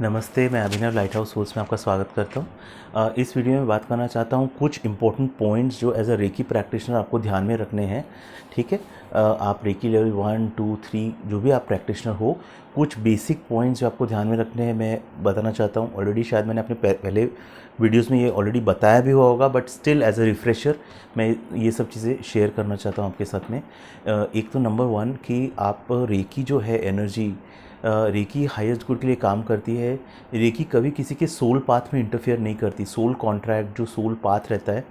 नमस्ते, मैं अभिनव light house souls में आपका स्वागत करता हूँ। इस वीडियो में बात करना चाहता हूँ कुछ इंपॉर्टेंट पॉइंट्स जो एज अ रेकी प्रैक्टिशनर आपको ध्यान में रखने हैं। ठीक है, आप रेकी लेवल 1, 2, 3 जो भी आप प्रैक्टिशनर हो, कुछ बेसिक पॉइंट्स जो आपको ध्यान में रखने हैं मैं बताना चाहता हूँ। ऑलरेडी शायद मैंने अपने पहले वीडियोज़ में ये ऑलरेडी बताया भी हुआ होगा, but still as a refresher मैं ये सब चीज़ें शेयर करना चाहता हूँ आपके साथ में। एक तो नंबर 1 कि आप रेकी जो है एनर्जी, रेकी हाईएस्ट गुड के लिए काम करती है। रेकी कभी किसी के सोल पाथ में इंटरफेयर नहीं करती। सोल कॉन्ट्रैक्ट जो सोल पाथ रहता है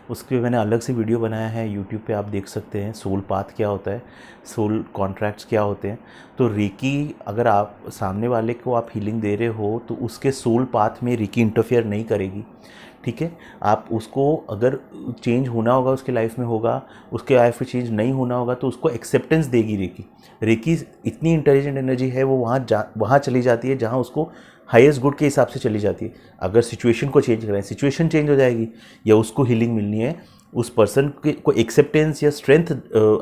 उसके मैंने अलग से वीडियो बनाया है, यूट्यूब पे आप देख सकते हैं। सोल पाथ क्या होता है, सोल कॉन्ट्रैक्ट्स क्या होते हैं। तो रेकी अगर आप सामने वाले को आप हीलिंग दे रहे हो तो उसके सोल पाथ में रेकी इंटरफेयर नहीं करेगी। ठीक है, आप उसको अगर चेंज होना होगा उसके लाइफ में होगा, उसके लाइफ में चेंज नहीं होना होगा तो उसको एक्सेप्टेंस देगी रेकी। रेकी इतनी इंटेलिजेंट एनर्जी है, वो वहाँ चली जाती है जहाँ उसको हाईएस्ट गुड के हिसाब से चली जाती है। अगर सिचुएशन को चेंज करें, सिचुएशन चेंज हो जाएगी, या उसको हीलिंग मिलनी है, उस पर्सन को एक्सेप्टेंस या स्ट्रेंथ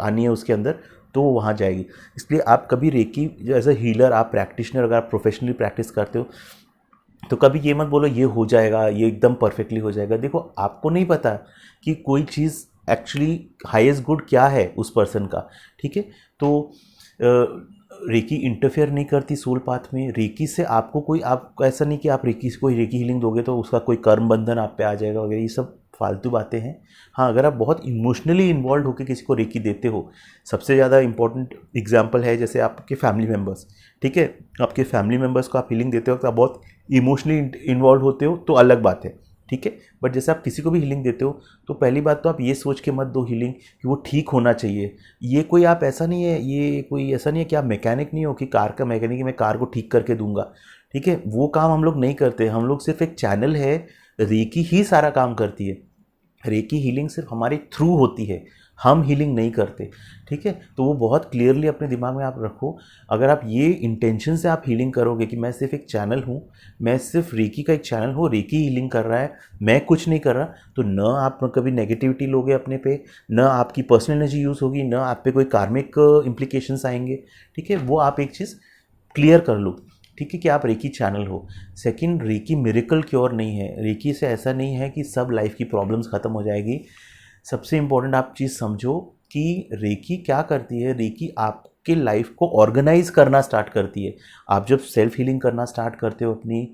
आनी है उसके अंदर, तो वो वहाँ जाएगी। इसलिए आप कभी रेकी एज अ हीलर, आप प्रैक्टिशनर अगर आप प्रोफेशनली प्रैक्टिस करते हो तो कभी ये मत बोलो ये हो जाएगा, ये एकदम परफेक्टली हो जाएगा। देखो, आपको नहीं पता कि कोई चीज़ एक्चुअली हाईएस्ट गुड क्या है उस पर्सन का। ठीक है, तो रेकी इंटरफेयर नहीं करती सोल पाथ में। रेकी से आपको कोई, आपको ऐसा नहीं कि आप रेकी से कोई रेकी हीलिंग दोगे तो उसका कोई कर्म बंधन आप पे आ जाएगा वगैरह, ये सब फालतू बातें हैं। हाँ, अगर आप बहुत इमोशनली इन्वॉल्व होकर किसी को रेकी देते हो, सबसे ज़्यादा इंपॉर्टेंट एग्जांपल है जैसे आपके फैमिली मेम्बर्स। ठीक है, आपके फैमिली मेम्बर्स को आप हीलिंग देते हो तो आप बहुत इमोशनली इन्वॉल्व होते हो तो अलग बात है। ठीक है, बट जैसे आप किसी को भी हीलिंग देते हो तो पहली बात तो आप ये सोच के मत दो हीलिंग कि वो ठीक होना चाहिए। ये कोई, आप ऐसा नहीं है, ये कोई ऐसा नहीं है कि आप मैकेनिक नहीं हो कि कार का मैकेनिक, मैं कार को ठीक करके दूंगा। ठीक है, वो काम हम लोग नहीं करते। हम लोग सिर्फ एक चैनल है, रेकी ही सारा काम करती है। रेकी हीलिंग सिर्फ हमारे थ्रू होती है, हम हीलिंग नहीं करते। ठीक है, तो वो बहुत क्लियरली अपने दिमाग में आप रखो। अगर आप ये इंटेंशन से आप हीलिंग करोगे कि मैं सिर्फ एक चैनल हूँ, मैं सिर्फ रेकी का एक चैनल हूँ, रेकी हीलिंग कर रहा है, मैं कुछ नहीं कर रहा, तो न आप कभी नेगेटिविटी लोगे अपने पे, न आपकी पर्सनल एनर्जी यूज़ होगी, न आप पे कोई कार्मिक इम्प्लीकेशंस आएंगे। ठीक है, वो आप एक चीज़ क्लियर कर लो। ठीक है, कि आप रेकी चैनल हो। सेकंड, रेकी मिरेकल क्योर नहीं है। रेकी से ऐसा नहीं है कि सब लाइफ की प्रॉब्लम्स ख़त्म हो जाएगी। सबसे इम्पोर्टेंट आप चीज़ समझो कि रेकी क्या करती है। रेकी आपके लाइफ को ऑर्गेनाइज करना स्टार्ट करती है। आप जब सेल्फ हीलिंग करना स्टार्ट करते हो अपनी,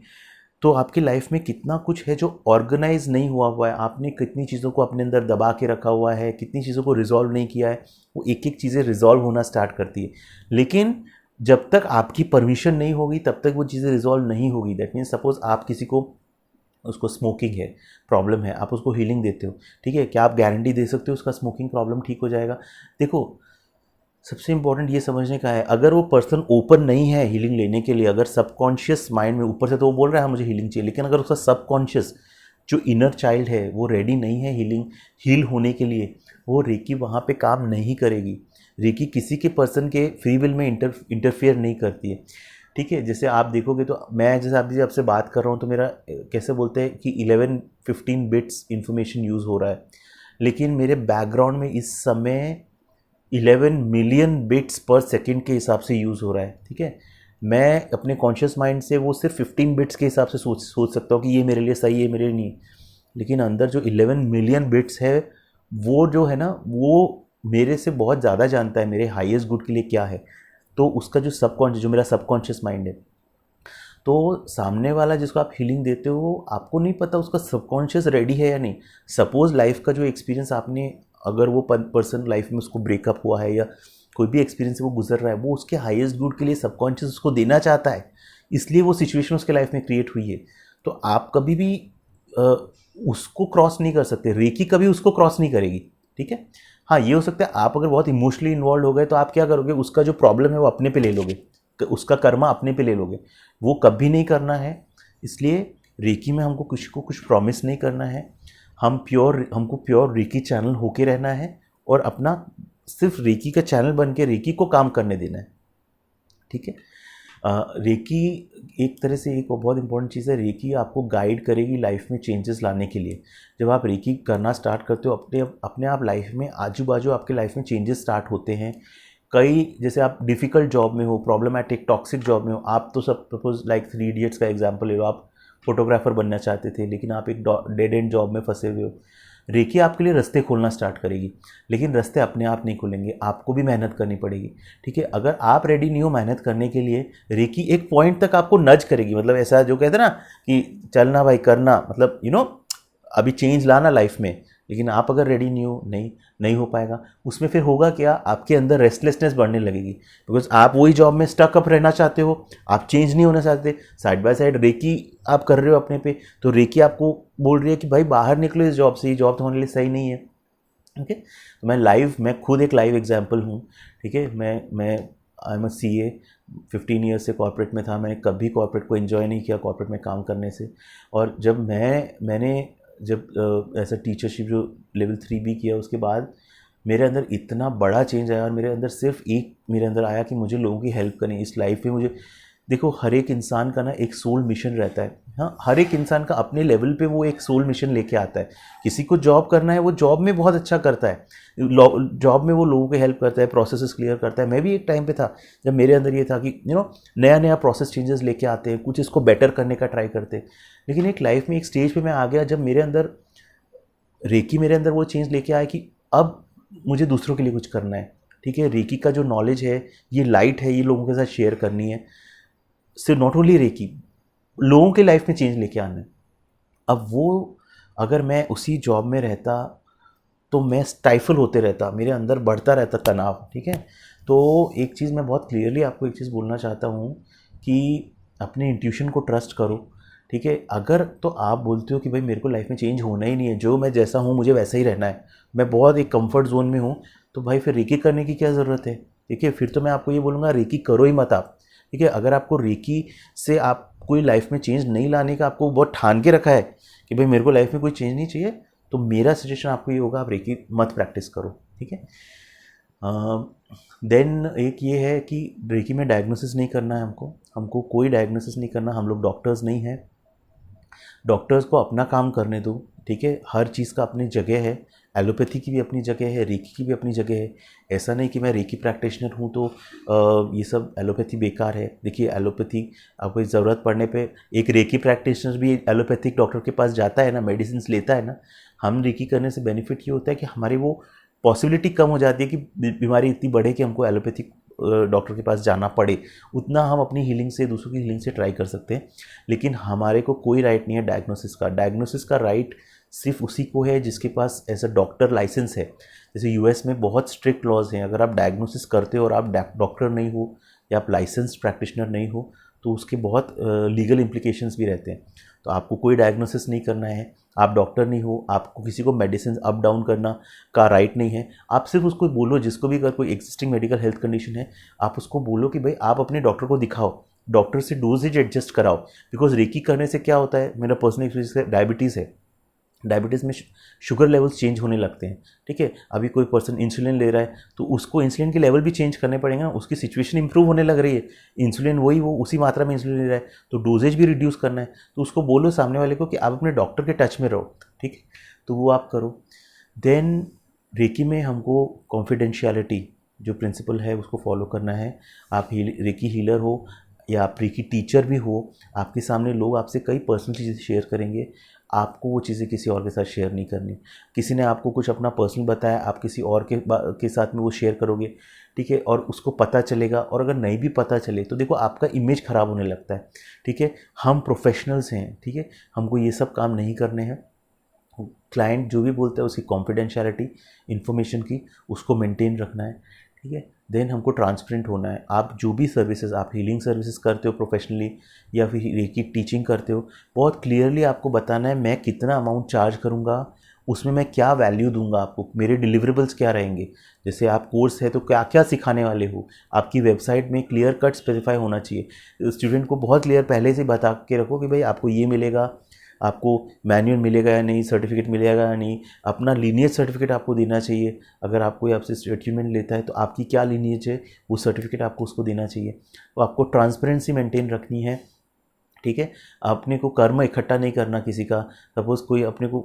तो आपकी लाइफ में कितना कुछ है जो ऑर्गेनाइज नहीं हुआ हुआ है। आपने कितनी चीज़ों को अपने अंदर दबा के रखा हुआ है, कितनी चीज़ों को रिजॉल्व नहीं किया है, वो एक एक चीज़ें रिजॉल्व होना स्टार्ट करती है। लेकिन जब तक आपकी परमिशन नहीं होगी तब तक वो चीज़ें रिजॉल्व नहीं होगी। दैट मीन्स सपोज आप किसी को, उसको स्मोकिंग है, प्रॉब्लम है, आप उसको हीलिंग देते हो। ठीक है, क्या आप गारंटी दे सकते हो उसका स्मोकिंग प्रॉब्लम ठीक हो जाएगा? देखो, सबसे इंपॉर्टेंट ये समझने का है, अगर वो पर्सन ओपन नहीं है हीलिंग लेने के लिए, अगर सबकॉन्शियस माइंड में, ऊपर से तो वो बोल रहा है मुझे हीलिंग चाहिए, लेकिन अगर उसका सबकॉन्शियस जो इनर चाइल्ड है वो रेडी नहीं है हील होने के लिए, वो रेकी वहाँ पे काम नहीं करेगी। रेकी किसी के पर्सन के फ्री विल में इंटरफेयर नहीं करती है। ठीक है, जैसे आप देखोगे तो मैं जैसे अभी आपसे बात कर रहा हूँ तो मेरा कैसे बोलते हैं कि 11-15 बिट्स इंफॉर्मेशन यूज़ हो रहा है, लेकिन मेरे बैकग्राउंड में इस समय 11 मिलियन बिट्स पर सेकंड के हिसाब से यूज़ हो रहा है। ठीक है, मैं अपने कॉन्शियस माइंड से वो सिर्फ 15 बिट्स के हिसाब से सोच सकता हूँ कि ये मेरे लिए सही है, मेरे लिए नहीं। लेकिन अंदर जो 11 मिलियन बिट्स है, वो जो है ना, वो मेरे से बहुत ज़्यादा जानता है मेरे हाईएस्ट गुड के लिए क्या है। तो उसका जो सबकॉन्शियस, जो मेरा सबकॉन्शियस माइंड है, तो सामने वाला जिसको आप हीलिंग देते हो, आपको नहीं पता उसका सबकॉन्शियस रेडी है या नहीं। सपोज लाइफ का जो एक्सपीरियंस आपने, अगर वो पर्सन लाइफ में उसको ब्रेकअप हुआ है या कोई भी एक्सपीरियंस वो गुजर रहा है, वो उसके हाईएस्ट गुड के लिए सबकॉन्शियस उसको देना चाहता है, इसलिए वो सिचुएशन उसके लाइफ में क्रिएट हुई है। तो आप कभी भी अ, उसको क्रॉस नहीं कर सकते, रेकी कभी उसको क्रॉस नहीं करेगी। ठीक है, हाँ ये हो सकता है आप अगर बहुत इमोशनली इन्वॉल्व हो गए तो आप क्या करोगे, उसका जो प्रॉब्लम है वो अपने पे ले लोगे, उसका कर्मा अपने पे ले लोगे। वो कभी नहीं करना है। इसलिए रेकी में हमको कुछ को कुछ प्रॉमिस नहीं करना है। हमको प्योर रेकी चैनल होके रहना है और अपना सिर्फ रेकी का चैनल बन के रेकी को काम करने देना है। ठीक है, रेकी एक तरह से एक बहुत इंपॉर्टेंट चीज़ है। रेकी आपको गाइड करेगी लाइफ में चेंजेस लाने के लिए। जब आप रेकी करना स्टार्ट करते हो, अपने आप लाइफ में आजू बाजू आपके लाइफ में चेंजेस स्टार्ट होते हैं। कई जैसे आप डिफ़िकल्ट जॉब में हो, प्रॉब्लमैटिक टॉक्सिक जॉब में हो, आप तो सब सपोज लाइक 3 इडियट्स का एग्जांपल ले लो, आप फोटोग्राफर बनना चाहते थे लेकिन आप एक डेड एंड जॉब में फंसे हुए हो। रेकी आपके लिए रास्ते खोलना स्टार्ट करेगी, लेकिन रास्ते अपने आप नहीं खुलेंगे, आपको भी मेहनत करनी पड़ेगी। ठीक है, अगर आप रेडी नहीं हो मेहनत करने के लिए, रेकी एक पॉइंट तक आपको नज करेगी, मतलब ऐसा जो कहते हैं ना कि चलना भाई करना, मतलब अभी चेंज लाना लाइफ में। लेकिन आप अगर रेडी नहीं हो, नहीं हो पाएगा। उसमें फिर होगा क्या, आपके अंदर रेस्टलेसनेस बढ़ने लगेगी, बिकॉज आप वही जॉब में स्टक अप रहना चाहते हो, आप चेंज नहीं होना चाहते। साइड बाय साइड रेकी आप कर रहे हो अपने पे, तो रेकी आपको बोल रही है कि भाई बाहर निकलो इस जॉब से, ये जॉब तुम्हारे लिए सही नहीं है। ओके, तो मैं खुद एक लाइव एग्जाम्पल हूँ। ठीक है, मैं आई एम CA, 15 ईयर्स से कॉर्पोरेट में था। मैंने कभी कॉर्पोरेट को एंजॉय नहीं किया, कॉर्पोरेट में काम करने से। और जब मैंने जब ऐसा टीचरशिप जो लेवल 3 भी किया, उसके बाद मेरे अंदर इतना बड़ा चेंज आया, और मेरे अंदर सिर्फ एक मेरे अंदर आया कि मुझे लोगों की हेल्प करनी इस लाइफ में। मुझे देखो, हर एक इंसान का ना एक सोल मिशन रहता है। हाँ, हर एक इंसान का अपने लेवल पे वो एक सोल मिशन लेके आता है। किसी को जॉब करना है, वो जॉब में बहुत अच्छा करता है, जॉब में वो लोगों की हेल्प करता है, प्रोसेसेस क्लियर करता है। मैं भी एक टाइम पे था जब मेरे अंदर ये था कि नया नया प्रोसेस चेंजेस लेके आते हैं, कुछ इसको बेटर करने का ट्राई करते हैं। लेकिन एक लाइफ में एक स्टेज पे मैं आ गया जब मेरे अंदर रेकी मेरे अंदर वो चेंज लेके आया कि अब मुझे दूसरों के लिए कुछ करना है। ठीक है, रेकी का जो नॉलेज है, ये लाइट है, ये लोगों के साथ शेयर करनी है। सिर्फ नॉट ओनली रेकी, लोगों के लाइफ में चेंज लेके आना है। अब वो अगर मैं उसी जॉब में रहता तो मैं स्टाइफल होते रहता, मेरे अंदर बढ़ता रहता तनाव। ठीक है, तो एक चीज़ मैं बहुत क्लियरली आपको एक चीज़ बोलना चाहता हूँ कि अपने इंट्यूशन को ट्रस्ट करो। ठीक है, अगर तो आप बोलते हो कि भाई मेरे को लाइफ में चेंज होना ही नहीं है, जो मैं जैसा हूँ मुझे वैसा ही रहना है, मैं बहुत एक कंफर्ट जोन में हूँ, तो भाई फिर रेकी करने की क्या ज़रूरत है। ठीक है, फिर तो मैं आपको ये बोलूँगा रेकी करो ही मत आप। ठीक है, अगर आपको रेकी से आप कोई लाइफ में चेंज नहीं लाने का, आपको बहुत ठान के रखा है कि भाई मेरे को लाइफ में कोई चेंज नहीं चाहिए, तो मेरा सजेशन आपको ये होगा, आप रेकी मत प्रैक्टिस करो। ठीक है, देन एक ये है कि रेकी में डायग्नोसिस नहीं करना है हमको कोई डायग्नोसिस नहीं करना। हम लोग डॉक्टर्स नहीं हैं, डॉक्टर्स को अपना काम करने दो। ठीक है, हर चीज़ का अपनी जगह है, एलोपैथी की भी अपनी जगह है, रेकी की भी अपनी जगह है। ऐसा नहीं कि मैं रेकी प्रैक्टिशनर हूँ तो ये सब एलोपैथी बेकार है। देखिए, एलोपैथी आपको ज़रूरत पड़ने पे एक रेकी प्रैक्टिशनर भी एलोपैथिक डॉक्टर के पास जाता है ना, मेडिसिन लेता है ना। हम रेकी करने से बेनिफिट ये होता है कि हमारी वो पॉसिबिलिटी कम हो जाती है कि बीमारी इतनी बढ़े कि हमको एलोपैथिक डॉक्टर के पास जाना पड़े। उतना हम अपनी हीलिंग से, दूसरों की हीलिंग से ट्राई कर सकते हैं। लेकिन हमारे को कोई राइट नहीं है डायग्नोसिस का राइट सिर्फ उसी को है जिसके पास एज अ डॉक्टर लाइसेंस है। जैसे यूएस में बहुत स्ट्रिक्ट लॉज हैं, अगर आप डायग्नोसिस करते हो और आप डॉक्टर नहीं हो या आप लाइसेंस प्रैक्टिशनर नहीं हो तो उसके बहुत लीगल इम्प्लीकेशंस भी रहते हैं। तो आपको कोई डायग्नोसिस नहीं करना है, आप डॉक्टर नहीं हो, आपको किसी को मेडिसिन अप डाउन करना का राइट नहीं है। आप सिर्फ उसको बोलो, जिसको भी अगर कोई एग्जिस्टिंग मेडिकल हेल्थ कंडीशन है, आप उसको बोलो कि भाई आप अपने डॉक्टर को दिखाओ, डॉक्टर से डोजेज एडजस्ट कराओ। बिकॉज रेकी करने से क्या होता है, मेरा पर्सनल एक्सपीरियंस है, डायबिटीज़ है, डायबिटीज़ में शुगर लेवल्स चेंज होने लगते हैं। ठीक है, अभी कोई पर्सन इंसुलिन ले रहा है तो उसको इंसुलिन के लेवल भी चेंज करने पड़ेंगे ना, उसकी सिचुएशन इंप्रूव होने लग रही है, इंसुलिन वो उसी मात्रा में इंसुलिन ले रहा है, तो डोजेज भी रिड्यूस करना है। तो उसको बोलो सामने वाले को कि आप अपने डॉक्टर के टच में रहो। ठीक है, तो वो आप करो। देन रेकी में हमको कॉन्फिडेंशियलिटी जो प्रिंसिपल है उसको फॉलो करना है। आप रेकी हीलर हो या आप रेकी टीचर भी हो, आपके सामने लोग आपसे कई पर्सनल चीज़ें शेयर करेंगे, आपको वो चीज़ें किसी और के साथ शेयर नहीं करनी। किसी ने आपको कुछ अपना पर्सनल बताया, आप किसी और के साथ में वो शेयर करोगे। ठीक है, और उसको पता चलेगा, और अगर नहीं भी पता चले तो देखो आपका इमेज ख़राब होने लगता है। ठीक है, हम प्रोफेशनल्स हैं। ठीक है, हमको ये सब काम नहीं करने हैं। क्लाइंट जो भी बोलता है उसकी कॉन्फिडेंशियलिटी इन्फॉर्मेशन की उसको मेंटेन रखना है। ठीक है, देन हमको ट्रांसपेरेंट होना है। आप जो भी सर्विसेज, आप हीलिंग सर्विसेज करते हो प्रोफेशनली या फिर रेकी टीचिंग करते हो, बहुत क्लियरली आपको बताना है मैं कितना अमाउंट चार्ज करूँगा, उसमें मैं क्या वैल्यू दूंगा आपको, मेरे डिलीवरेबल्स क्या रहेंगे। जैसे आप कोर्स है तो क्या क्या सिखाने वाले हो, आपकी वेबसाइट में क्लियर कट स्पेसिफाई होना चाहिए। स्टूडेंट को बहुत क्लियर पहले से बता के रखो कि भाई आपको ये मिलेगा, आपको मैनुअल मिलेगा या नहीं, सर्टिफिकेट मिलेगा या नहीं, अपना लीनियज सर्टिफिकेट आपको देना चाहिए। अगर आप कोई आपसे स्टेटमेंट लेता है तो आपकी क्या लीनियज है वो सर्टिफिकेट आपको उसको देना चाहिए। तो आपको ट्रांसपेरेंसी मेंटेन रखनी है। ठीक है, अपने को कर्म इकट्ठा नहीं करना किसी का। सपोज़ कोई अपने को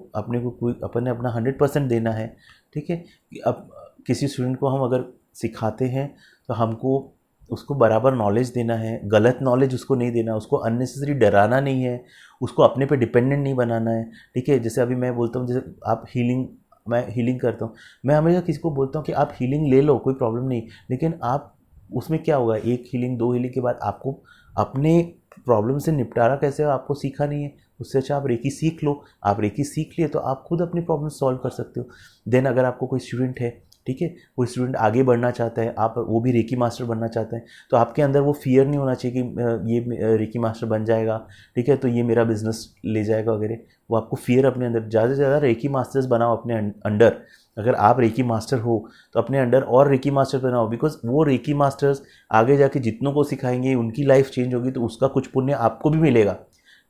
कोई अपने अपना 100% देना है। ठीक है, अब किसी स्टूडेंट को हम अगर सिखाते हैं तो हमको उसको बराबर नॉलेज देना है, गलत नॉलेज उसको नहीं देना, उसको अननेसेसरी डराना नहीं है, उसको अपने पे डिपेंडेंट नहीं बनाना है। ठीक है, जैसे अभी मैं बोलता हूँ, जैसे आप हीलिंग, मैं हीलिंग करता हूँ, मैं हमेशा किसी को बोलता हूँ कि आप हीलिंग ले लो, कोई प्रॉब्लम नहीं, लेकिन आप उसमें क्या होगा, एक हीलिंग दो हीलिंग के बाद आपको अपने प्रॉब्लम से निपटारा कैसे हो आपको सीखा नहीं है। उससे अच्छा आप रेकी सीख लो, आप रेकी सीख लिए तो आप खुद अपनी प्रॉब्लम सॉल्व कर सकते हो। देन अगर आपको कोई स्टूडेंट है, ठीक है, कोई स्टूडेंट आगे बढ़ना चाहता है, आप वो भी रेकी मास्टर बनना चाहते हैं, तो आपके अंदर वो फियर नहीं होना चाहिए कि ये रेकी मास्टर बन जाएगा, ठीक है, तो ये मेरा बिजनेस ले जाएगा वगैरह। वो आपको फियर अपने अंदर, ज़्यादा से ज़्यादा रेकी मास्टर्स बनाओ अपने अंडर। अगर आप रेकी मास्टर हो तो अपने अंडर और रेकी मास्टर बनाओ, बिकॉज वो रेकी मास्टर्स आगे जाके जितनों को सिखाएंगे उनकी लाइफ चेंज होगी, तो उसका कुछ पुण्य आपको भी मिलेगा।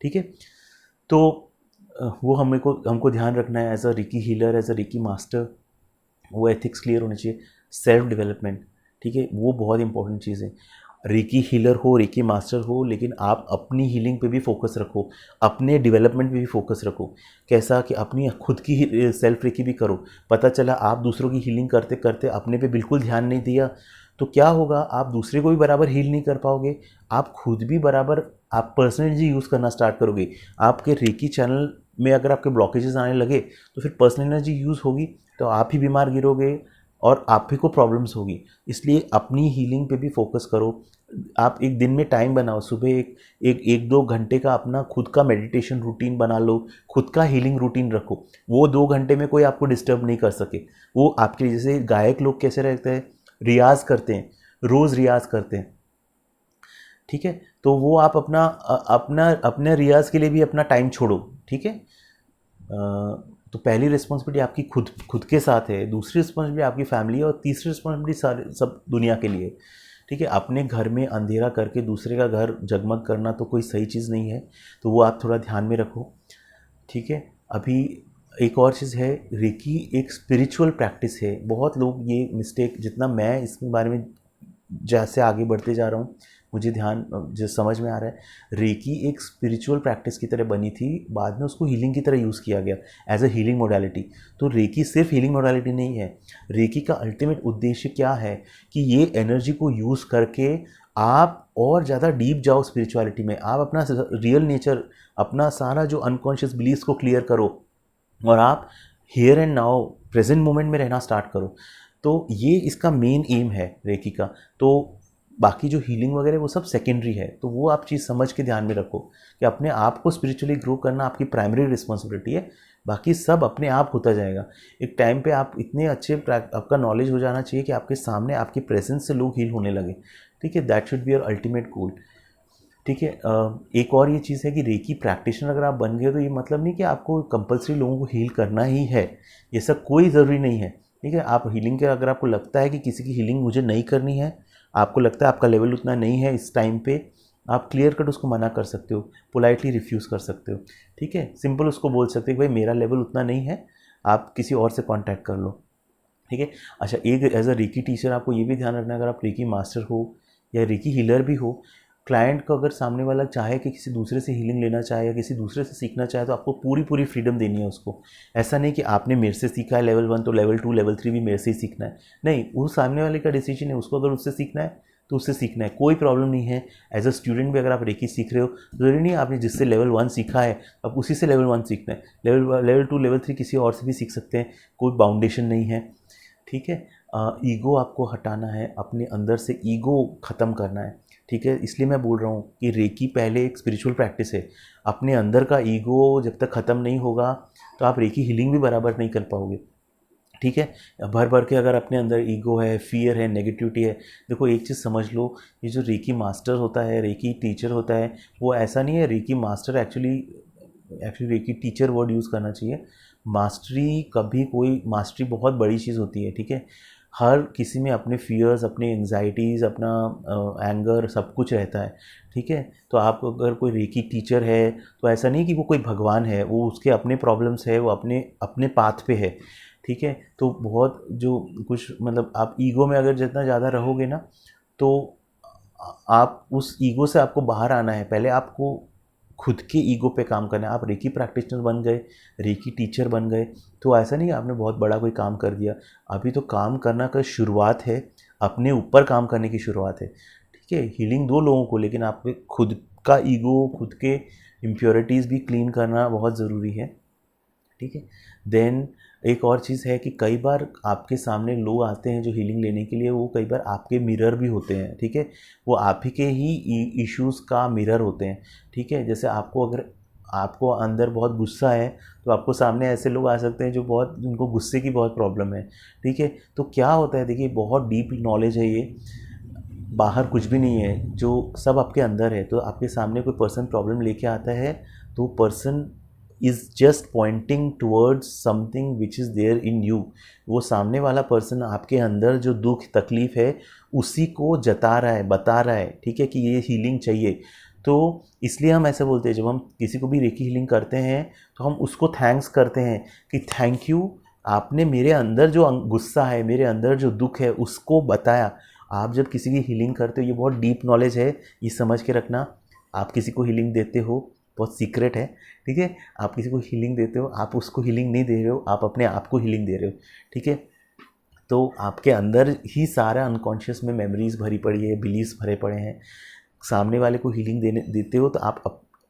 ठीक है, तो वो हमको ध्यान रखना है as a reiki healer, as a reiki master. वो एथिक्स क्लियर होने चाहिए, सेल्फ डेवलपमेंट, ठीक है, वो बहुत इंपॉर्टेंट चीज़ है। रेकी हीलर हो, रेकी मास्टर हो, लेकिन आप अपनी हीलिंग पे भी फोकस रखो, अपने डेवलपमेंट पे भी फोकस रखो। कैसा कि अपनी खुद की सेल्फ रेकी भी करो। पता चला आप दूसरों की हीलिंग करते करते अपने पे बिल्कुल ध्यान नहीं दिया, तो क्या होगा, आप दूसरे को भी बराबर हील नहीं कर पाओगे, आप खुद भी बराबर, आप पर्सनल एनर्जी यूज़ करना स्टार्ट करोगे। आपके रेकी चैनल में अगर आपके ब्लॉकेजेस आने लगे तो फिर पर्सनल एनर्जी यूज़ होगी, तो आप ही बीमार गिरोगे और आप ही को प्रॉब्लम्स होगी। इसलिए अपनी हीलिंग पे भी फोकस करो। आप एक दिन में टाइम बनाओ, सुबह एक दो घंटे का अपना खुद का मेडिटेशन रूटीन बना लो, खुद का हीलिंग रूटीन रखो। वो 2 घंटे में कोई आपको डिस्टर्ब नहीं कर सके। वो आपके जैसे गायक लोग कैसे रहते हैं, रियाज करते हैं, रोज़ रियाज करते हैं, ठीक है, तो वो आप अपने रियाज के लिए भी अपना टाइम छोड़ो। ठीक है, तो पहली रिस्पॉन्सिबिलिटी आपकी खुद के साथ है, दूसरी रिस्पॉन्सिबिलिटी आपकी फैमिली है, और तीसरी रिस्पॉन्सिबिलिटी सारे सब दुनिया के लिए। ठीक है, अपने घर में अंधेरा करके दूसरे का घर जगमग करना तो कोई सही चीज़ नहीं है, तो वो आप थोड़ा ध्यान में रखो। ठीक है, अभी एक और चीज़ है, रेकी एक स्पिरिचुअल प्रैक्टिस है। बहुत लोग ये मिस्टेक, जितना मैं इसके बारे में जैसे आगे बढ़ते जा रहा हूँ मुझे ध्यान जो समझ में आ रहा है, रेकी एक स्पिरिचुअल प्रैक्टिस की तरह बनी थी, बाद में उसको हीलिंग की तरह यूज़ किया गया एज अ हीलिंग मोडालिटी। तो रेकी सिर्फ हीलिंग मोडालिटी नहीं है, रेकी का अल्टीमेट उद्देश्य क्या है कि ये एनर्जी को यूज़ करके आप और ज़्यादा डीप जाओ स्पिरिचुअलिटी में, आप अपना रियल नेचर, अपना सारा जो अनकॉन्शियस बिलीव्स को क्लियर करो, और आप here and now present moment में रहना स्टार्ट करो। तो ये इसका मेन एम है रेकी का। तो बाकी जो हीलिंग वगैरह वो सब सेकेंडरी है, तो वो आप चीज़ समझ के ध्यान में रखो कि अपने आप को स्पिरिचुअली ग्रो करना आपकी प्राइमरी रिस्पॉन्सिबिलिटी है, बाकी सब अपने आप होता जाएगा। एक टाइम पे आप इतने अच्छे, आपका नॉलेज हो जाना चाहिए कि आपके सामने आपकी प्रेजेंस से लोग हील होने लगे। ठीक है, that should be your ultimate goal. ठीक है, एक और ये चीज़ है कि रेकी प्रैक्टिशनर अगर आप बन गए तो ये मतलब नहीं कि आपको कंपलसरी लोगों को हील करना ही है, ये सब कोई ज़रूरी नहीं है। ठीक है, आप हीलिंग के, अगर आपको लगता है कि किसी की हीलिंग मुझे नहीं करनी है, आपको लगता है आपका लेवल उतना नहीं है इस टाइम पे, आप क्लियर कट उसको मना कर सकते हो, पोलाइटली रिफ्यूज़ कर सकते हो। ठीक है, सिंपल उसको बोल सकते हो कि भाई मेरा लेवल उतना नहीं है, आप किसी और से कॉन्टैक्ट कर लो। ठीक है, अच्छा, एक एज अ रेकी टीचर आपको ये भी ध्यान रखना है, अगर आप रेकी मास्टर हो या रेकी हीलर भी हो, क्लाइंट को अगर सामने वाला चाहे कि किसी दूसरे से हीलिंग लेना चाहे या किसी दूसरे से सीखना चाहे, तो आपको पूरी पूरी फ्रीडम देनी है उसको। ऐसा नहीं कि आपने मेरे से सीखा है लेवल 1 तो लेवल 2 लेवल 3 भी मेरे से ही सीखना है, नहीं, वो सामने वाले का डिसीजन है, उसको अगर उससे सीखना है तो उससे सीखना है, कोई प्रॉब्लम नहीं है। एज अ स्टूडेंट भी अगर आप रेकी सीख रहे हो, ज़रूरी नहीं आपने जिससे लेवल 1 सीखा है अब उसी से लेवल 1 सीखना है, लेवल 2 लेवल 3 किसी और से भी सीख सकते हैं, कोई बाउंडेशन नहीं है। ठीक है, ईगो आपको हटाना है, अपने अंदर से ईगो ख़त्म करना है। ठीक है, इसलिए मैं बोल रहा हूँ कि रेकी पहले एक स्पिरिचुअल प्रैक्टिस है। अपने अंदर का ईगो जब तक ख़त्म नहीं होगा तो आप रेकी हीलिंग भी बराबर नहीं कर पाओगे। ठीक है, भर भर के अगर अपने अंदर ईगो है, फियर है, नेगेटिविटी है, देखो एक चीज़ समझ लो, ये जो रेकी मास्टर होता है, रेकी टीचर होता है, वो ऐसा नहीं है, reiki master actually reiki teacher word use करना चाहिए। मास्टरी कभी कोई, मास्टरी बहुत बड़ी चीज़ होती है। ठीक है, हर किसी में अपने फियर्स, अपने एंग्जाइटीज़, अपना एंगर सब कुछ रहता है। ठीक है, तो आप अगर कोई रेकी टीचर है तो ऐसा नहीं कि वो कोई भगवान है, वो उसके अपने प्रॉब्लम्स है, वो अपने अपने पाथ पे है। ठीक है, तो बहुत जो कुछ मतलब आप ईगो में अगर जितना ज़्यादा रहोगे ना, तो आप उस ईगो से आपको बाहर आना है। पहले आपको खुद के ईगो पे काम करना है। आप रेकी प्रैक्टिशनर बन गए, रेकी टीचर बन गए, तो ऐसा नहीं है आपने बहुत बड़ा कोई काम कर दिया, अभी तो काम करना का शुरुआत है। अपने ऊपर काम करने की शुरुआत है। ठीक है, हीलिंग दो लोगों को, लेकिन आपके खुद का ईगो, खुद के इम्प्योरिटीज़ भी क्लीन करना बहुत ज़रूरी है। ठीक है, देन एक और चीज़ है कि कई बार आपके सामने लोग आते हैं जो हीलिंग लेने के लिए, वो कई बार आपके मिरर भी होते हैं। ठीक है, वो आप ही के ही इश्यूज़ का मिरर होते हैं। ठीक है, जैसे अगर आपको अंदर बहुत गुस्सा है तो आपको सामने ऐसे लोग आ सकते हैं जो उनको गुस्से की बहुत प्रॉब्लम है। ठीक है, तो क्या होता है, देखिए बहुत डीप नॉलेज है ये, बाहर कुछ भी नहीं है, जो सब आपके अंदर है। तो आपके सामने कोई पर्सन प्रॉब्लम लेके आता है तो person is just pointing towards something which is there in you. वो सामने वाला पर्सन आपके अंदर जो दुख तकलीफ़ है उसी को जता रहा है, बता रहा है। ठीक है, कि ये हीलिंग चाहिए। तो इसलिए हम ऐसे बोलते हैं, जब हम किसी को भी रेकी हीलिंग करते हैं तो हम उसको थैंक्स करते हैं कि थैंक यू, आपने मेरे अंदर जो गुस्सा है, मेरे अंदर जो दुख है उसको बताया। आप जब किसी की हीलिंग करते हो, ये बहुत डीप नॉलेज है, ये समझ के रखना। आप किसी को हीलिंग देते हो, बहुत सीक्रेट है। ठीक है, आप किसी को हीलिंग देते हो, आप उसको हीलिंग नहीं दे रहे हो, आप अपने आप को हीलिंग दे रहे हो। ठीक है, तो आपके अंदर ही सारा अनकॉन्शियस में मेमोरीज भरी पड़ी है, बिलीव्स भरे पड़े हैं। सामने वाले को हीलिंग देते हो तो आप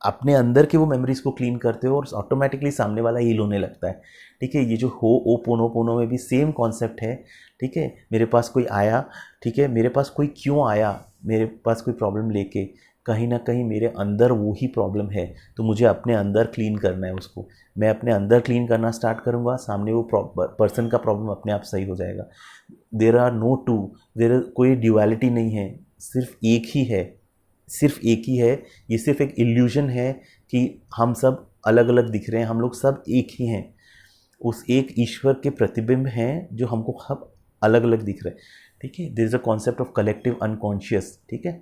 अपने अंदर के वो मेमोरीज को क्लीन करते हो और ऑटोमेटिकली सामने वाला हील होने लगता है। ठीक है, ये जो हो ओ पोनो पोनो में भी सेम कॉन्सेप्ट है। ठीक है, मेरे पास कोई आया, ठीक है, मेरे पास कोई क्यों आया, मेरे पास कोई प्रॉब्लम लेके, कहीं ना कहीं मेरे अंदर वो ही प्रॉब्लम है, तो मुझे अपने अंदर क्लीन करना है उसको। मैं अपने अंदर क्लीन करना स्टार्ट करूँगा, सामने वो पर्सन का प्रॉब्लम अपने आप सही हो जाएगा। देर आर नो टू, कोई ड्यूअलिटी नहीं है, सिर्फ एक ही है, सिर्फ एक ही है। ये सिर्फ एक इल्यूजन है कि हम सब अलग अलग दिख रहे हैं, हम लोग सब एक ही हैं। उस एक ईश्वर के प्रतिबिंब हैं जो हमको सब अलग अलग दिख रहे हैं। ठीक है, there is a concept of collective unconscious. ठीक है,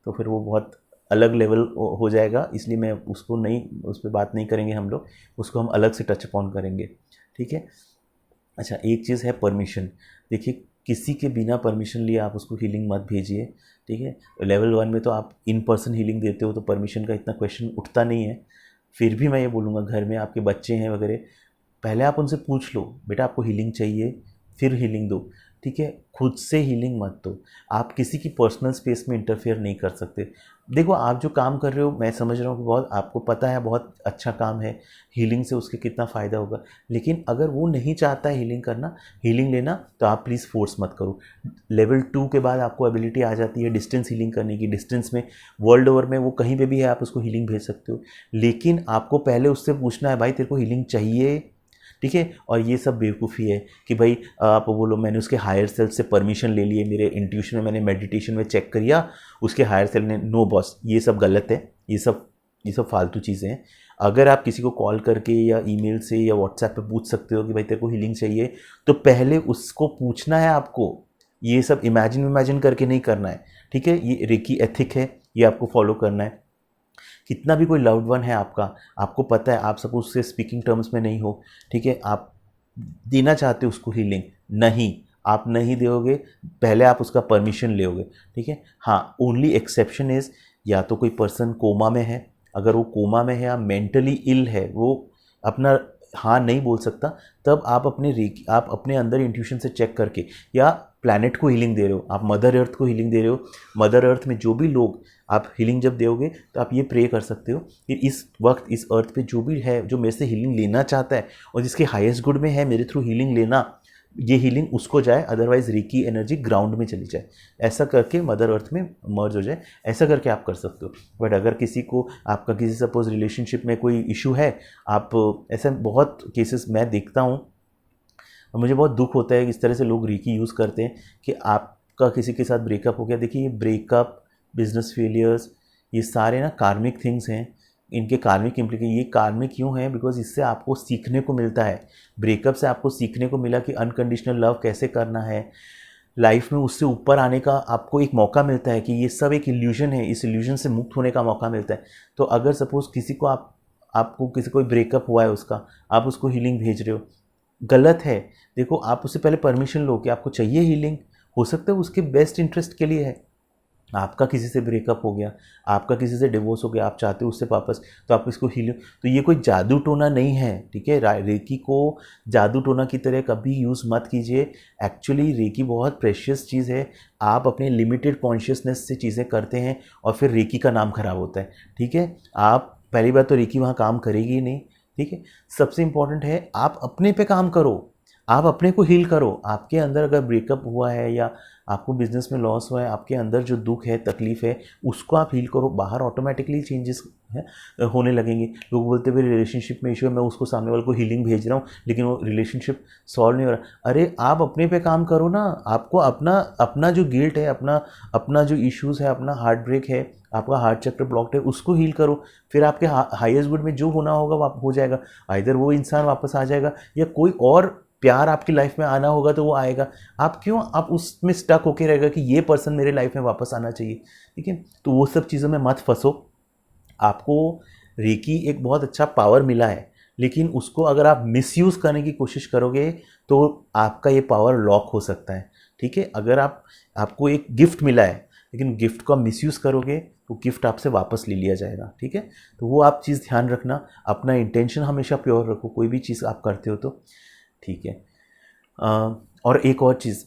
तो फिर वो बहुत अलग लेवल हो जाएगा, इसलिए मैं उस पर बात नहीं करेंगे हम लोग, उसको हम अलग से टच अपॉन करेंगे। ठीक है, अच्छा एक चीज़ है परमिशन। देखिए, किसी के बिना परमिशन लिए आप उसको हीलिंग मत भेजिए। ठीक है, लेवल 1 में तो आप इन पर्सन हीलिंग देते हो तो परमिशन का इतना क्वेश्चन उठता नहीं है। फिर भी मैं ये बोलूँगा, घर में आपके बच्चे हैं वगैरह, पहले आप उनसे पूछ लो, बेटा आपको हीलिंग चाहिए, फिर हीलिंग दो। ठीक है, खुद से हीलिंग मत दो। आप किसी की पर्सनल स्पेस में इंटरफेयर नहीं कर सकते। देखो, आप जो काम कर रहे हो, मैं समझ रहा हूँ कि बहुत आपको पता है, बहुत अच्छा काम है, हीलिंग से उसके कितना फ़ायदा होगा। लेकिन अगर वो नहीं चाहता है हीलिंग लेना, तो आप प्लीज़ फोर्स मत करो। लेवल 2 के बाद आपको एबिलिटी आ जाती है डिस्टेंस हीलिंग करने की। डिस्टेंस में वर्ल्ड ओवर में वो कहीं पे भी है, आप उसको हीलिंग भेज सकते हो। लेकिन आपको पहले उससे पूछना है, भाई तेरे को हीलिंग चाहिए? ठीक है, और ये सब बेवकूफ़ी है कि भाई आप बोलो मैंने उसके हायर सेल्फ से परमिशन ले लिए, मेरे इंट्यूशन में, मैंने मेडिटेशन में चेक किया, उसके हायर सेल्फ ने नो बॉस, ये सब गलत है। ये सब फालतू चीज़ें हैं। अगर आप किसी को कॉल करके या ईमेल से या व्हाट्सएप पे पूछ सकते हो कि भाई तेरे को हीलिंग चाहिए, तो पहले उसको पूछना है आपको। ये सब इमेजिन करके नहीं करना है। ठीक है, ये रेकी एथिक है, ये आपको फॉलो करना है। कितना भी कोई लव्ड वन है आपका, आपको पता है आप सपोज उससे स्पीकिंग टर्म्स में नहीं हो, ठीक है, आप देना चाहते हो उसको हीलिंग, नहीं, आप नहीं दोगे, पहले आप उसका परमिशन लोगे। ठीक है, हाँ, ओनली एक्सेप्शन इज़, या तो कोई पर्सन कोमा में है, अगर वो कोमा में है या मेंटली इल है, वो अपना हाँ नहीं बोल सकता, तब आप अपने अंदर इंट्यूशन से चेक करके, या प्लैनेट को हीलिंग दे रहे हो, आप मदर अर्थ को हीलिंग दे रहे हो, मदर अर्थ में जो भी लोग आप हीलिंग जब दोगे तो आप ये प्रे कर सकते हो कि इस वक्त इस अर्थ पे जो भी है, जो मेरे से हीलिंग लेना चाहता है और जिसके हाईएस्ट गुड में है मेरे थ्रू हीलिंग लेना, ये हीलिंग उसको जाए, अदरवाइज रेकी एनर्जी ग्राउंड में चली जाए, ऐसा करके मदर अर्थ में मर्ज हो जाए, ऐसा करके आप कर सकते हो। बट अगर किसी को, आपका किसी सपोज रिलेशनशिप में कोई इशू है, आप ऐसा बहुत केसेस मैं देखता हूँ और मुझे बहुत दुख होता है कि इस तरह से लोग रेकी यूज़ करते हैं कि आपका किसी के साथ ब्रेकअप हो गया। देखिए, ये ब्रेकअप, बिजनेस फेलियर्स, ये सारे ना कार्मिक थिंग्स हैं, इनके कार्मिक इम्प्लीकेशन। ये कार्मिक क्यों है? बिकॉज इससे आपको सीखने को मिलता है। ब्रेकअप से आपको सीखने को मिला कि अनकंडीशनल लव कैसे करना है लाइफ में, उससे ऊपर आने का आपको एक मौका मिलता है कि ये सब एक इल्यूजन है, इस इल्यूजन से मुक्त होने का मौका मिलता है। तो अगर सपोज किसी को आपको किसी कोई ब्रेकअप हुआ है उसका, आप उसको हीलिंग भेज रहे हो, गलत है। देखो, आप उससे पहले परमिशन लो कि आपको चाहिए हीलिंग, हो सकता है उसके बेस्ट इंटरेस्ट के लिए है, आपका किसी से ब्रेकअप हो गया, आपका किसी से डिवोर्स हो गया, आप चाहते हो उससे वापस, तो आप इसको हील, तो ये कोई जादू टोना नहीं है, ठीक है। रेकी को जादू टोना की तरह कभी यूज़ मत कीजिए। एक्चुअली रेकी बहुत प्रेशियस चीज़ है। आप अपने लिमिटेड कॉन्शियसनेस से चीज़ें करते हैं और फिर रेकी का नाम खराब होता है, ठीक है। आप पहली बात तो रेकी वहाँ काम करेगी ही नहीं, ठीक है। सबसे इम्पॉर्टेंट है आप अपने पे काम करो, आप अपने को हील करो। आपके अंदर अगर ब्रेकअप हुआ है या आपको बिजनेस में लॉस हुआ है, आपके अंदर जो दुख है, तकलीफ है, उसको आप हील करो, बाहर ऑटोमेटिकली चेंजेस होने लगेंगे। लोग बोलते हुए रिलेशनशिप में इशू है, मैं उसको सामने वाले को हीलिंग भेज रहा हूँ लेकिन वो रिलेशनशिप सॉल्व नहीं हो रहा। अरे आप अपने पे काम करो ना। आपको अपना अपना जो गिल्ट है, अपना अपना जो इश्यूज़ है, अपना हार्ट ब्रेक है, आपका हार्ट चक्र ब्लॉक्ड है, उसको हील करो। फिर आपके हाईएस्ट गुड में जो होना होगा वो हो जाएगा। आइदर वो इंसान वापस आ जाएगा या कोई और प्यार आपकी लाइफ में आना होगा तो वो आएगा। आप क्यों आप उसमें स्टक होके रहेगा कि ये पर्सन मेरे लाइफ में वापस आना चाहिए, ठीक है। तो वो सब चीज़ों में मत फंसो। आपको रेकी एक बहुत अच्छा पावर मिला है, लेकिन उसको अगर आप मिसयूज़ करने की कोशिश करोगे तो आपका ये पावर लॉक हो सकता है, ठीक है। अगर आपको एक गिफ्ट मिला है लेकिन गिफ्ट को आप मिसयूज़ करोगे तो गिफ्ट आपसे वापस ले लिया जाएगा, ठीक है। तो वो आप चीज़ ध्यान रखना। अपना इंटेंशन हमेशा प्योर रखो, कोई भी चीज़ आप करते हो तो, ठीक है। और एक और चीज़,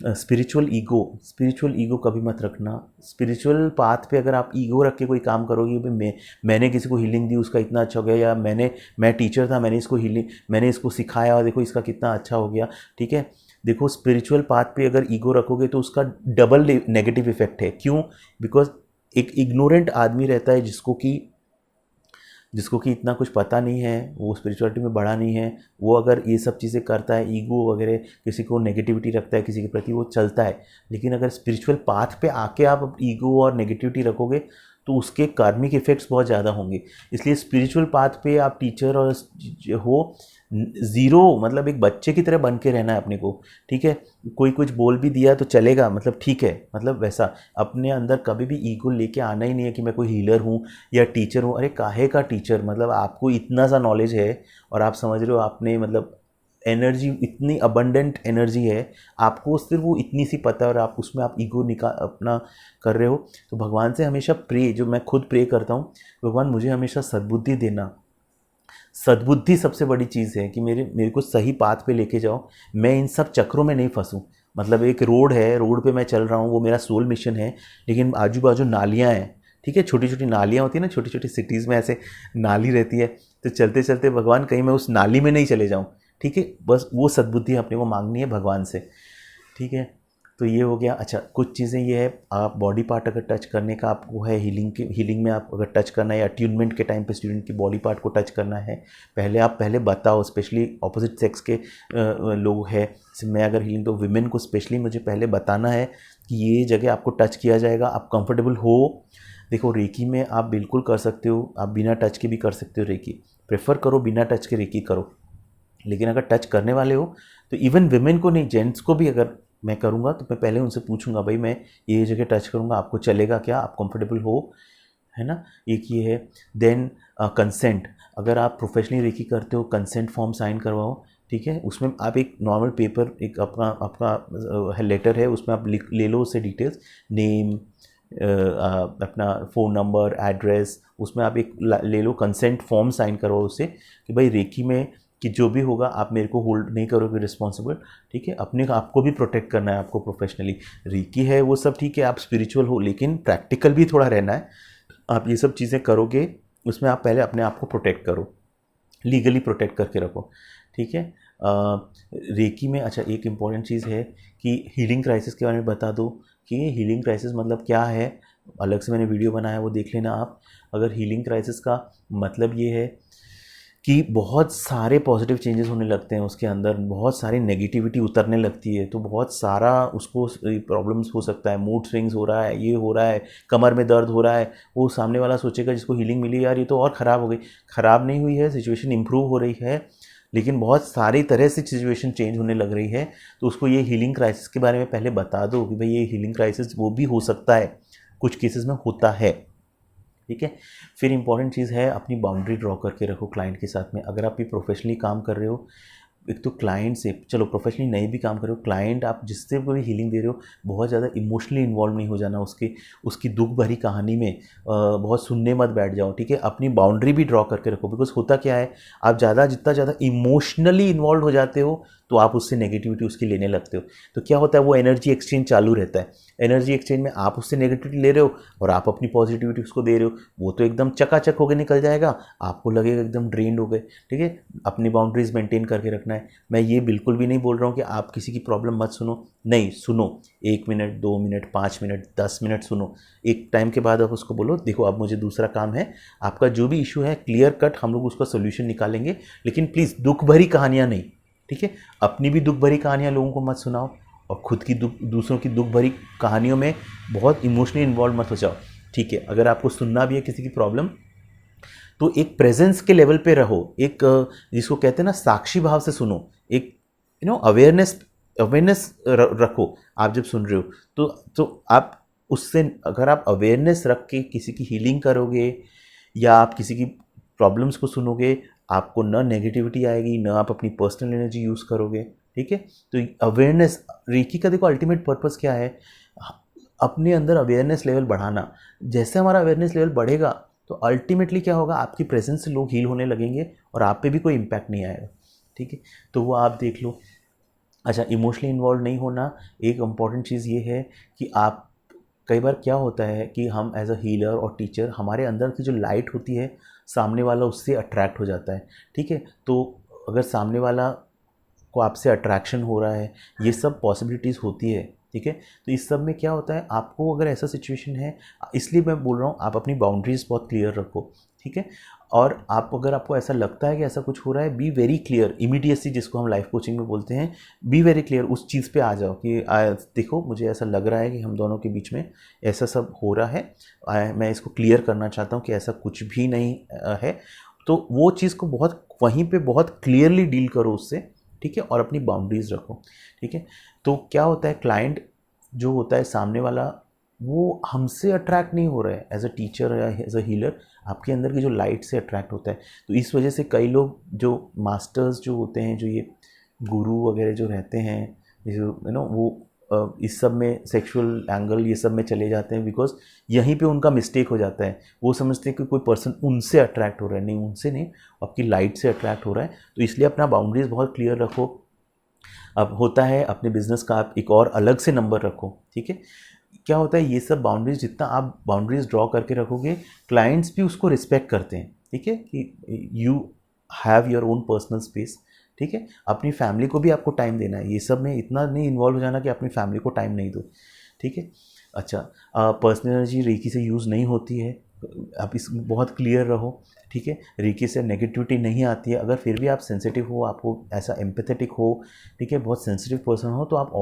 स्पिरिचुअल ईगो कभी मत रखना। स्पिरिचुअल पाथ पे अगर आप ईगो रख के कोई काम करोगे, भाई मैंने किसी को हीलिंग दी, उसका इतना अच्छा हो गया, या मैं टीचर था, मैंने इसको सिखाया और देखो इसका कितना अच्छा हो गया, ठीक है। देखो स्पिरिचुअल पाथ पे अगर ईगो रखोगे तो उसका डबल नेगेटिव इफेक्ट है। क्यों? बिकॉज एक इग्नोरेंट आदमी रहता है जिसको कि इतना कुछ पता नहीं है, वो स्पिरिचुअलिटी में बड़ा नहीं है, वो अगर ये सब चीज़ें करता है, ईगो वगैरह, किसी को नेगेटिविटी रखता है किसी के प्रति, वो चलता है। लेकिन अगर स्पिरिचुअल पाथ पे आके आप ईगो और नेगेटिविटी रखोगे तो उसके कार्मिक इफ़ेक्ट्स बहुत ज़्यादा होंगे। इसलिए स्पिरिचुअल पाथ पे आप टीचर और हो, ज़ीरो मतलब एक बच्चे की तरह बन के रहना है अपने को, ठीक है। कोई कुछ बोल भी दिया तो चलेगा, मतलब ठीक है, मतलब वैसा अपने अंदर कभी भी ईगो लेके आना ही नहीं है कि मैं कोई हीलर हूँ या टीचर हूँ। अरे काहे का टीचर, मतलब आपको इतना सा नॉलेज है और आप समझ रहे हो आपने मतलब एनर्जी, इतनी अबंडेंट एनर्जी है, आपको सिर्फ वो इतनी सी पता है और आप उसमें आप ईगो अपना कर रहे हो। तो भगवान से हमेशा प्रे, जो मैं खुद प्रे करता हूँ, भगवान मुझे हमेशा सद्बुद्धि देना। सद्बुद्धि सबसे बड़ी चीज़ है कि मेरे को सही पाथ पे लेके जाओ, मैं इन सब चक्रों में नहीं फंसूँ। मतलब एक रोड है, रोड पे मैं चल रहा हूँ, वो मेरा सोल मिशन है, लेकिन आजू बाजू नालियाँ हैं, ठीक है, छोटी छोटी नालियाँ होती है ना, छोटी छोटी सिटीज़ में ऐसे नाली रहती है, तो चलते चलते भगवान कहीं मैं उस नाली में नहीं चले जाऊँ, ठीक है। बस वो सद्बुद्धि अपने को मांगनी है भगवान से, ठीक है। तो ये हो गया। अच्छा, कुछ चीज़ें ये है, आप बॉडी पार्ट अगर टच करने का आपको है, हीलिंग में आप अगर टच करना है या अट्यूनमेंट के टाइम पे स्टूडेंट की बॉडी पार्ट को टच करना है, पहले बताओ, स्पेशली ऑपोजिट सेक्स के लोग हैं, मैं अगर हीलिंग तो विमेन को स्पेशली मुझे पहले बताना है कि ये जगह आपको टच किया जाएगा, आप कंफर्टेबल हो। देखो रेकी में आप बिल्कुल कर सकते हो, आप बिना टच के भी कर सकते हो रेकी, प्रेफर करो बिना टच के रेकी करो। लेकिन अगर टच करने वाले हो तो इवन विमेन को नहीं, जेंट्स को भी अगर मैं करूँगा तो मैं पहले उनसे पूछूंगा, भाई मैं ये जगह टच करूँगा, आपको चलेगा क्या, आप कंफर्टेबल हो, है ना। एक ये है। देन कंसेंट, अगर आप प्रोफेशनली रेकी करते हो, कंसेंट फॉर्म साइन करवाओ, ठीक है। उसमें आप एक नॉर्मल पेपर, एक आपका लेटर है, उसमें आप ले लो उससे डिटेल्स, नेम, अपना फ़ोन नंबर, एड्रेस, उसमें आप एक ले लो, कंसेंट फॉर्म साइन करो उससे कि भाई रेकी में कि जो भी होगा आप मेरे को होल्ड नहीं करोगे रिस्पॉन्सिबल, ठीक है। अपने आपको भी प्रोटेक्ट करना है आपको प्रोफेशनली। रेकी है वो सब ठीक है, आप स्पिरिचुअल हो लेकिन प्रैक्टिकल भी थोड़ा रहना है। आप ये सब चीज़ें करोगे उसमें आप पहले अपने आप को प्रोटेक्ट करो, लीगली प्रोटेक्ट करके रखो, ठीक है। रेकी में अच्छा एक इम्पॉर्टेंट चीज़ है कि हीलिंग क्राइसिस के बारे में बता दो कि हीलिंग क्राइसिस मतलब क्या है। अलग से मैंने वीडियो बनाया, वो देख लेना आप। अगर हीलिंग क्राइसिस का मतलब ये है कि बहुत सारे पॉजिटिव चेंजेस होने लगते हैं उसके अंदर, बहुत सारी नेगेटिविटी उतरने लगती है, तो बहुत सारा उसको प्रॉब्लम्स हो सकता है, मूड स्विंग्स हो रहा है, ये हो रहा है, कमर में दर्द हो रहा है। वो सामने वाला सोचेगा जिसको हीलिंग मिली, यार ये तो और ख़राब हो गई। ख़राब नहीं हुई है, सिचुएशन इंप्रूव हो रही है, लेकिन बहुत सारी तरह से सिचुएशन चेंज होने लग रही है। तो उसको ये हीलिंग क्राइसिस के बारे में पहले बता दो कि भाई ये हीलिंग क्राइसिस वो भी हो सकता है, कुछ केसेस में होता है, ठीक है। फिर इंपॉर्टेंट चीज़ है, अपनी बाउंड्री ड्रॉ करके रखो क्लाइंट के साथ में। अगर आप ये प्रोफेशनली काम कर रहे हो, एक तो क्लाइंट से, चलो प्रोफेशनली नहीं भी काम करो, क्लाइंट आप जिससे भी हीलिंग दे रहे हो बहुत ज़्यादा इमोशनली इन्वॉल्व नहीं हो जाना उसकी दुख भरी कहानी में। बहुत सुनने मत बैठ जाओ, ठीक है। अपनी बाउंड्री भी ड्रॉ करके रखो, बिकॉज होता क्या है, आप जितना ज़्यादा इमोशनली इन्वॉल्व हो जाते हो तो आप उससे नेगेटिविटी उसकी लेने लगते हो। तो क्या होता है, वो एनर्जी एक्सचेंज चालू रहता है। एनर्जी एक्सचेंज में आप उससे नेगेटिविटी ले रहे हो और आप अपनी पॉजिटिविटी उसको दे रहे हो, वो तो एकदम चकाचक होकर निकल जाएगा, आपको लगेगा एकदम ड्रेन्ड हो गए, ठीक है। अपनी बाउंड्रीज मेंटेन करके रखना है। मैं ये बिल्कुल भी नहीं बोल रहा हूँ कि आप किसी की प्रॉब्लम मत सुनो, नहीं सुनो, 1 मिनट 2 मिनट 5 मिनट 10 मिनट सुनो। एक टाइम के बाद आप उसको बोलो, देखो अब मुझे दूसरा काम है, आपका जो भी इशू है क्लियर कट हम लोग उसका सोल्यूशन निकालेंगे, लेकिन प्लीज़ दुख भरी कहानियाँ नहीं, ठीक है। अपनी भी दुख भरी कहानियाँ लोगों को मत सुनाओ और खुद की दूसरों की दुख भरी कहानियों में बहुत इमोशनली इन्वॉल्व मत हो जाओ, ठीक है। अगर आपको सुनना भी है किसी की प्रॉब्लम, तो एक प्रेजेंस के लेवल पे रहो, एक जिसको कहते हैं ना साक्षी भाव से सुनो, एक अवेयरनेस रखो। आप जब सुन रहे हो तो आप उससे, अगर आप अवेयरनेस रख के किसी की हीलिंग करोगे या आप किसी की प्रॉब्लम्स को सुनोगे, आपको न नेगेटिविटी आएगी, न आप अपनी पर्सनल एनर्जी यूज़ करोगे, ठीक है। तो अवेयरनेस, रेकी का देखो अल्टीमेट पर्पस क्या है, अपने अंदर अवेयरनेस लेवल बढ़ाना। जैसे हमारा अवेयरनेस लेवल बढ़ेगा तो अल्टीमेटली क्या होगा, आपकी प्रेजेंस से लोग हील होने लगेंगे और आप पे भी कोई इम्पैक्ट नहीं आएगा, ठीक है। तो वो आप देख लो। अच्छा, इमोशनली इन्वॉल्व नहीं होना, एक इम्पॉर्टेंट चीज़ ये है कि आप, कई बार क्या होता है कि हम एज अ हीलर और टीचर, हमारे अंदर की जो लाइट होती है सामने वाला उससे अट्रैक्ट हो जाता है, ठीक है। तो अगर सामने वाला को आपसे अट्रैक्शन हो रहा है, ये सब पॉसिबिलिटीज़ होती है, ठीक है। तो इस सब में क्या होता है, आपको अगर ऐसा सिचुएशन है, इसलिए मैं बोल रहा हूँ आप अपनी बाउंड्रीज बहुत क्लियर रखो, ठीक है। और आप, अगर आपको ऐसा लगता है कि ऐसा कुछ हो रहा है, बी वेरी क्लियर, इमीडिएटली, जिसको हम लाइफ कोचिंग में बोलते हैं, बी वेरी क्लियर, उस चीज़ पे आ जाओ कि देखो मुझे ऐसा लग रहा है कि हम दोनों के बीच में ऐसा सब हो रहा है, मैं इसको क्लियर करना चाहता हूँ कि ऐसा कुछ भी नहीं है। तो वो चीज़ को बहुत वहीं पे बहुत क्लियरली डील करो उससे, ठीक है, और अपनी बाउंड्रीज रखो, ठीक है। तो क्या होता है, क्लाइंट जो होता है सामने वाला, वो हमसे अट्रैक्ट नहीं हो रहा है एज अ टीचर या एज अ हीलर, आपके अंदर की जो लाइट से अट्रैक्ट होता है। तो इस वजह से कई लोग जो मास्टर्स जो होते हैं, जो ये गुरु वगैरह जो रहते हैं, वो इस सब में सेक्सुअल एंगल ये सब में चले जाते हैं, बिकॉज यहीं पे उनका मिस्टेक हो जाता है। वो समझते हैं कि कोई पर्सन उनसे अट्रैक्ट हो रहा है, नहीं, उनसे नहीं, आपकी लाइट से अट्रैक्ट हो रहा है। तो इसलिए अपना बाउंड्रीज बहुत क्लियर रखो। अब होता है अपने बिजनेस का आप एक और अलग से नंबर रखो, ठीक है। क्या होता है, ये सब बाउंड्रीज, जितना आप बाउंड्रीज ड्रॉ करके रखोगे, क्लाइंट्स भी उसको रिस्पेक्ट करते हैं, ठीक है, कि you have your own personal space, ठीक है। अपनी फैमिली को भी आपको टाइम देना है, ये सब में इतना नहीं इन्वॉल्व हो जाना कि अपनी फैमिली को टाइम नहीं दो, ठीक है। अच्छा, पर्सनल एनर्जी रेकी से यूज़ नहीं होती है, आप इस बहुत क्लियर रहो, ठीक है। रेकी से नेगेटिविटी नहीं आती है। अगर फिर भी आप सेंसिटिव हो, आपको ऐसा एम्पैथेटिक हो, ठीक है, बहुत सेंसिटिव पर्सन हो, तो आप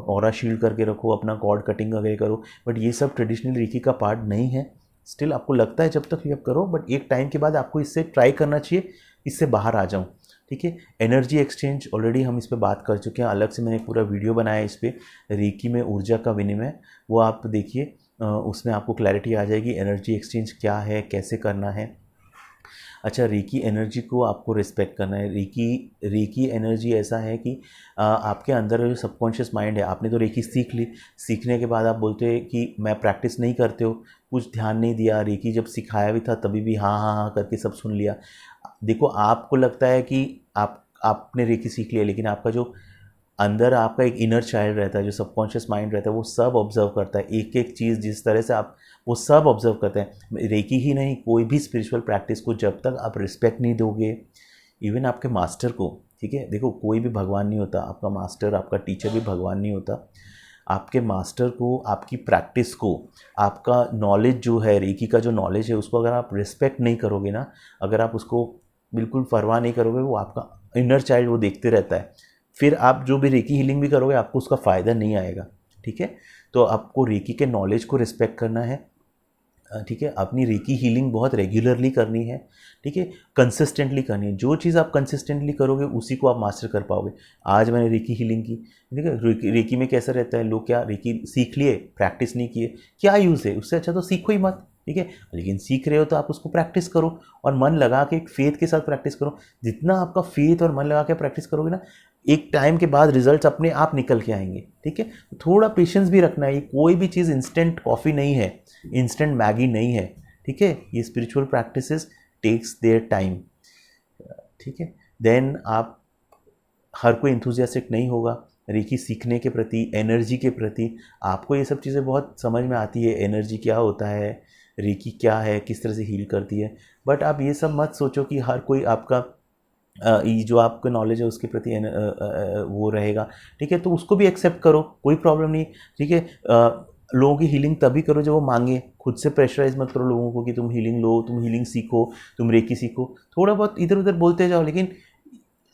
ऑरा शील्ड करके रखो, अपना कॉर्ड कटिंग वगैरह करो, बट ये सब ट्रेडिशनल रेकी का पार्ट नहीं है। स्टिल आपको लगता है जब तक ये आप करो, बट एक टाइम के बाद आपको इससे ट्राई करना चाहिए, इससे बाहर आ जाऊँ, ठीक है। एनर्जी एक्सचेंज ऑलरेडी हम इस पे बात कर चुके हैं, अलग से मैंने पूरा वीडियो बनाया है इस पर, रेकी में ऊर्जा का विनिमय, वो आप देखिए, उसमें आपको क्लैरिटी आ जाएगी एनर्जी एक्सचेंज क्या है, कैसे करना है। अच्छा, रेकी एनर्जी को आपको रिस्पेक्ट करना है। रेकी एनर्जी ऐसा है कि आपके अंदर जो सबकॉन्शियस माइंड है, आपने तो रेकी सीख ली, सीखने के बाद आप बोलते हैं कि मैं प्रैक्टिस नहीं करते हो, कुछ ध्यान नहीं दिया, रेकी जब सिखाया भी था तभी भी हाँ हाँ हाँ करके सब सुन लिया। देखो, आपको लगता है कि आपने रेकी सीख लिया, लेकिन आपका जो अंदर आपका एक इनर चाइल्ड रहता है, जो सबकॉन्शियस माइंड रहता है, वो सब ऑब्जर्व करता है, एक एक चीज़ जिस तरह से आप, वो सब ऑब्जर्व करते हैं। रेकी ही नहीं, कोई भी स्पिरिचुअल प्रैक्टिस को जब तक आप रिस्पेक्ट नहीं दोगे, इवन आपके मास्टर को, ठीक है, देखो कोई भी भगवान नहीं होता, आपका मास्टर, आपका टीचर भी भगवान नहीं होता। आपके मास्टर को, आपकी प्रैक्टिस को, आपका नॉलेज जो है, रेकी का जो नॉलेज है, उसको अगर आप रिस्पेक्ट नहीं करोगे ना, अगर आप उसको बिल्कुल परवाह नहीं करोगे, वो आपका इनर चाइल्ड वो देखते रहता है, फिर आप जो भी रेकी हीलिंग भी करोगे आपको उसका फ़ायदा नहीं आएगा, ठीक है। तो आपको रेकी के नॉलेज को रिस्पेक्ट करना है, ठीक है। अपनी रेकी हीलिंग बहुत रेगुलरली करनी है, ठीक है, कंसिस्टेंटली करनी है। जो चीज़ आप कंसिस्टेंटली करोगे उसी को आप मास्टर कर पाओगे। आज मैंने रेकी हीलिंग की, ठीक है, रेकी में कैसा रहता है, लोग क्या रेकी सीख लिए, प्रैक्टिस नहीं किए, क्या यूज़ है उससे, अच्छा तो सीखो ही मत, ठीक है। लेकिन सीख रहे हो तो आप उसको प्रैक्टिस करो और मन लगा के, एक फेथ के साथ प्रैक्टिस करो। जितना आपका फेथ और मन लगा के प्रैक्टिस करोगे ना, एक टाइम के बाद रिजल्ट्स अपने आप निकल के आएंगे। ठीक है, तो थोड़ा पेशेंस भी रखना है। कोई भी चीज़ इंस्टेंट कॉफ़ी नहीं है, इंस्टेंट मैगी नहीं है। ठीक है, ये spiritual practices takes their time. ठीक है, देन आप, हर कोई इंथुजियास्टिक नहीं होगा रेकी सीखने के प्रति, एनर्जी के प्रति। आपको ये सब चीज़ें बहुत समझ में आती है, एनर्जी क्या होता है, रेकी क्या है, किस तरह से हील करती है। बट आप ये सब मत सोचो कि हर कोई आपका ये जो आपका नॉलेज है उसके प्रति वो रहेगा। ठीक है, तो उसको भी एक्सेप्ट करो, कोई प्रॉब्लम नहीं। ठीक है, लोगों की हीलिंग तभी करो जब वो मांगे। खुद से प्रेशराइज मत करो लोगों को कि तुम हीलिंग लो, तुम हीलिंग सीखो, तुम रेकी सीखो। थोड़ा बहुत इधर उधर बोलते जाओ, लेकिन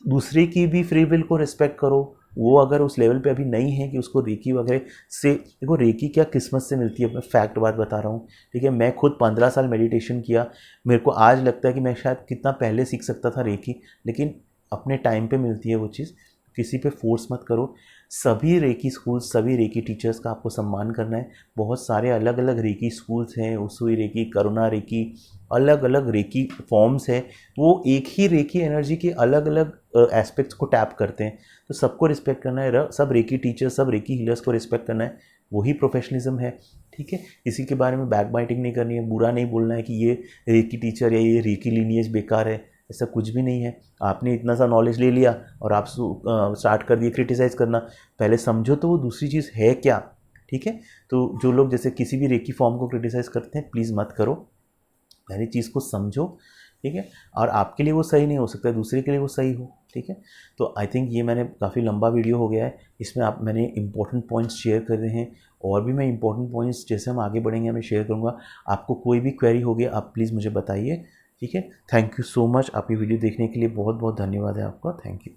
दूसरे की भी फ्री विल को रिस्पेक्ट करो। वो अगर उस लेवल पे अभी नहीं है कि उसको रेकी वगैरह से, देखो रेकी क्या किस्मत से मिलती है, मैं फैक्ट बात बता रहा हूँ। ठीक है, मैं खुद 15 साल मेडिटेशन किया। मेरे को आज लगता है कि मैं शायद कितना पहले सीख सकता था रेकी, लेकिन अपने टाइम पे मिलती है वो चीज़। किसी पे फोर्स मत करो। सभी रेकी स्कूल्स, सभी रेकी टीचर्स का आपको सम्मान करना है। बहुत सारे अलग अलग रेकी स्कूल्स हैं, उसुई रेकी, करुणा रेकी, अलग अलग रेकी फॉर्म्स हैं। वो एक ही रेकी एनर्जी के अलग अलग एस्पेक्ट्स को टैप करते हैं। तो सबको रिस्पेक्ट करना है, सब रेकी टीचर्स, सब रेकी हीलर्स को रिस्पेक्ट करना है। वही प्रोफेशनलिज्म है। ठीक है, किसी के बारे में बैक बाइटिंग नहीं करनी है, बुरा नहीं बोलना है कि ये रेकी टीचर या ये रेकी लीनियज बेकार है। ऐसा कुछ भी नहीं है। आपने इतना सा नॉलेज ले लिया और आप स्टार्ट कर दिए क्रिटिसाइज़ करना। पहले समझो तो वो दूसरी चीज़ है क्या। ठीक है, तो जो लोग जैसे किसी भी रेकी फॉर्म को क्रिटिसाइज़ करते हैं, प्लीज़ मत करो। पहली चीज़ को समझो। ठीक है, और आपके लिए वो सही नहीं हो सकता, दूसरे के लिए वो सही हो। ठीक है, तो आई थिंक ये मैंने काफ़ी लंबा वीडियो हो गया है, इसमें मैंने इंपॉर्टेंट पॉइंट्स शेयर कर रहे हैं। और भी मैं इंपॉर्टेंट पॉइंट्स जैसे हम आगे बढ़ेंगे मैं शेयर करूँगा। आपको कोई भी क्वेरी होगी आप प्लीज़ मुझे बताइए। ठीक है, थैंक यू सो मच। आप ये वीडियो देखने के लिए बहुत बहुत धन्यवाद है आपका। Thank you.